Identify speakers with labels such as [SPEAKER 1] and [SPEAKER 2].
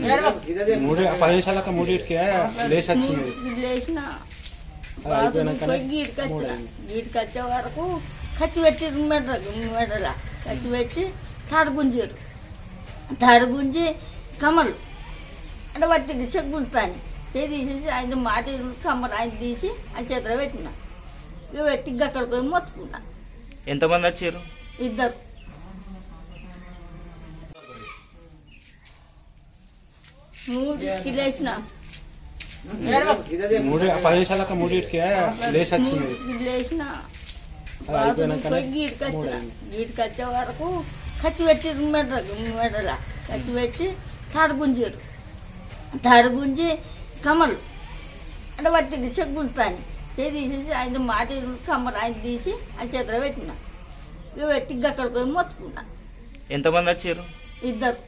[SPEAKER 1] లేచిన
[SPEAKER 2] మూడు 10 నిమిషాలక మూడింటికి లేచి వచ్చింది.
[SPEAKER 1] లేచిన
[SPEAKER 2] అది అయిపోయినాక
[SPEAKER 1] పోయి గీటికి వచ్చిన గీటికి వచ్చే వరకు కత్తి పెట్టి మెడల కత్తి పెట్టి తాడు గుంజి కమ్మలు అంటే పట్టింది చెగ్గులుతాని చేయి తీసేసి ఆయన మాట కమ్మలు ఆయన తీసి ఆ చేతిలో పెట్టిన ఇక పెట్టి అక్కడికి పోయి మొత్తుకున్నా.
[SPEAKER 3] ఎంతమంది వచ్చారు?
[SPEAKER 1] ఇద్దరు. మూడింటికి లేచిన
[SPEAKER 2] మూడు 10 నిమిషాలక మూడింటికి లేచి వచ్చింది.
[SPEAKER 1] లేచిన
[SPEAKER 2] అది అయిపోయినాక
[SPEAKER 1] పోయి గీటికి వచ్చిన గీటికి వచ్చే వరకు కత్తి పెట్టి మెడల కత్తి పెట్టి తాడు గుంజి కమ్మలు అంటే పట్టింది చెగ్గులుతాని చేయి తీసేసి ఆయన మాట కమ్మలు ఆయన తీసి ఆ చేతిలో పెట్టిన ఇక పెట్టి అక్కడికి పోయి మొత్తుకున్నా.
[SPEAKER 3] ఎంతమంది వచ్చారు?
[SPEAKER 1] ఇద్దరు.